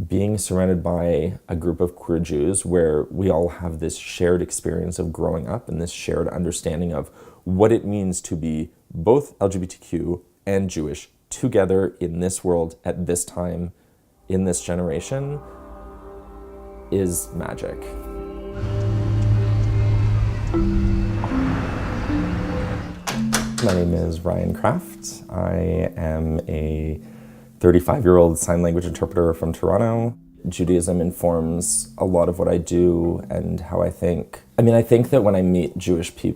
being surrounded by a group of queer Jews where we all have this shared experience of growing up and this shared understanding of what it means to be both LGBTQ and Jewish together in this world at this time, in this generation, is magic. My name is Ryan Kraft. I am a 35-year-old sign language interpreter from Toronto. Judaism informs a lot of what I do and how I think. I think that when I meet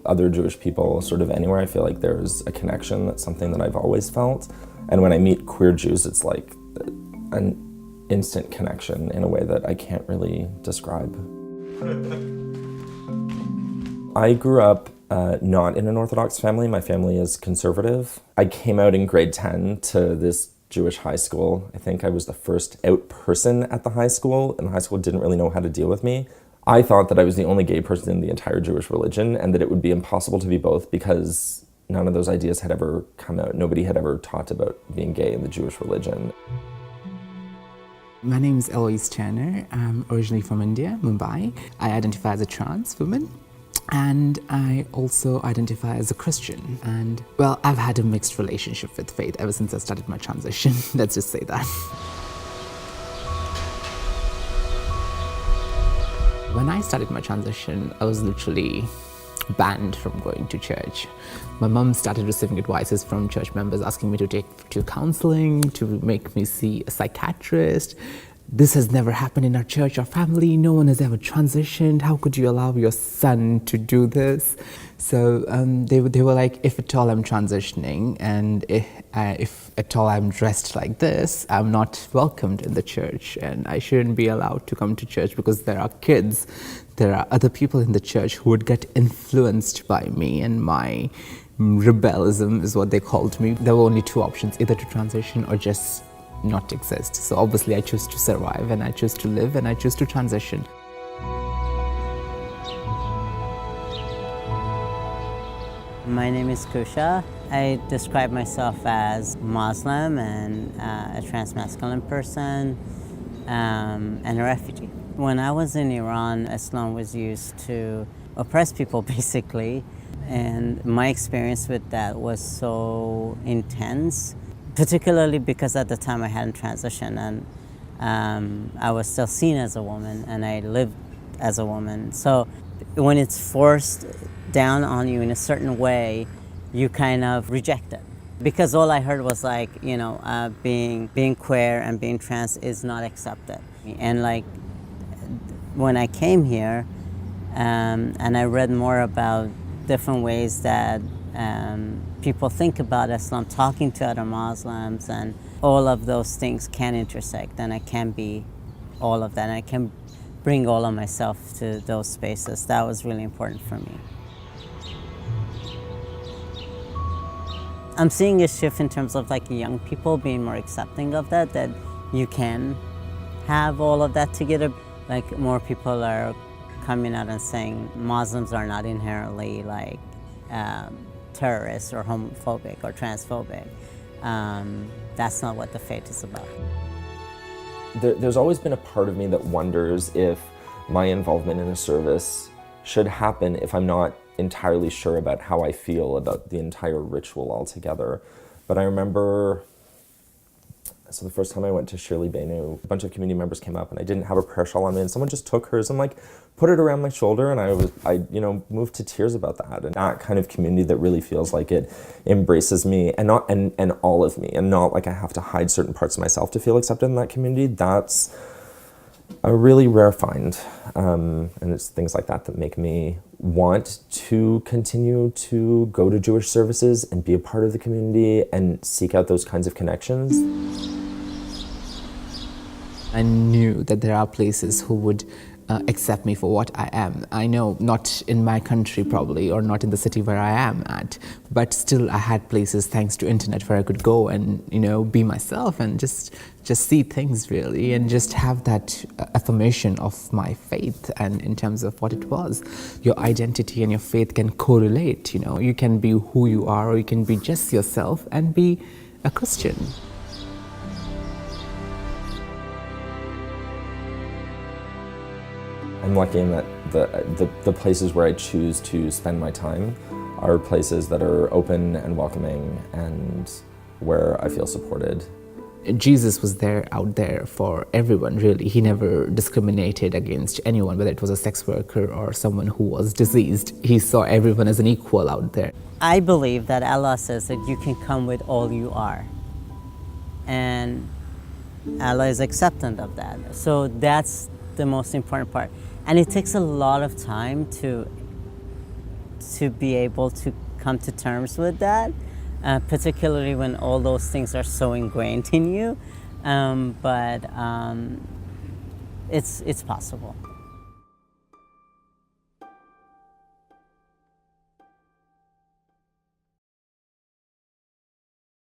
other Jewish people sort of anywhere, I feel like there's a connection. That's something that I've always felt. And when I meet queer Jews, it's like an instant connection in a way that I can't really describe. I grew up not in an Orthodox family. My family is conservative. I came out in grade 10 to this Jewish high school. I think I was the first out person at the high school, and the high school didn't really know how to deal with me. I thought that I was the only gay person in the entire Jewish religion and that it would be impossible to be both because none of those ideas had ever come out. Nobody had ever taught about being gay in the Jewish religion. My name is Eloise Turner. I'm originally from India, Mumbai. I identify as a trans woman. And I also identify as a Christian. And, well, I've had a mixed relationship with faith ever since I started my transition. Let's just say that. When I started my transition, I was literally banned from going to church. My mum started receiving advices from church members asking me to take to counseling, to make me see a psychiatrist. This has never happened in our church or family. No one has ever transitioned. How could you allow your son to do this? So they were like, if at all I'm transitioning and if at all I'm dressed like this, I'm not welcomed in the church and I shouldn't be allowed to come to church because there are kids, there are other people in the church who would get influenced by me and my rebellism is what they called me. There were only two options, either to transition or just not exist. So obviously I chose to survive and I chose to live and I chose to transition. My name is Kusha. I describe myself as Muslim and a transmasculine person and a refugee. When I was in Iran, Islam was used to oppress people basically, and my experience with that was so intense. Particularly because at the time I hadn't transitioned and I was still seen as a woman and I lived as a woman. So when it's forced down on you in a certain way, you kind of reject it. Because all I heard was like, being queer and being trans is not accepted. And like when I came here and I read more about different ways that people think about Islam, talking to other Muslims, and all of those things can intersect, and I can be all of that, and I can bring all of myself to those spaces. That was really important for me. I'm seeing a shift in terms of like young people being more accepting of that you can have all of that together. Like more people are coming out and saying Muslims are not inherently like terrorists or homophobic or transphobic. That's not what the faith is about. There's always been a part of me that wonders if my involvement in a service should happen if I'm not entirely sure about how I feel about the entire ritual altogether. But I remember, so the first time I went to Shirley Bainu, a bunch of community members came up and I didn't have a prayer shawl on me and someone just took hers and like put it around my shoulder, and I moved to tears about that. And that kind of community that really feels like it embraces me and all of me, and not like I have to hide certain parts of myself to feel accepted in that community. That's a really rare find. And it's things like that that make me want to continue to go to Jewish services and be a part of the community and seek out those kinds of connections. I knew that there are places who would accept me for what I am. I know not in my country probably, or not in the city where I am at, but still I had places thanks to internet where I could go and be myself and just see things really, and just have that affirmation of my faith. And in terms of what it was, your identity and your faith can correlate. You can be who you are, or you can be just yourself and be a Christian. I'm lucky in that the places where I choose to spend my time are places that are open and welcoming and where I feel supported. Jesus was there, out there for everyone, really. He never discriminated against anyone, whether it was a sex worker or someone who was diseased. He saw everyone as an equal out there. I believe that Allah says that you can come with all you are. And Allah is acceptant of that. So that's the most important part. And it takes a lot of time to be able to come to terms with that. Particularly when all those things are so ingrained in you, but it's possible.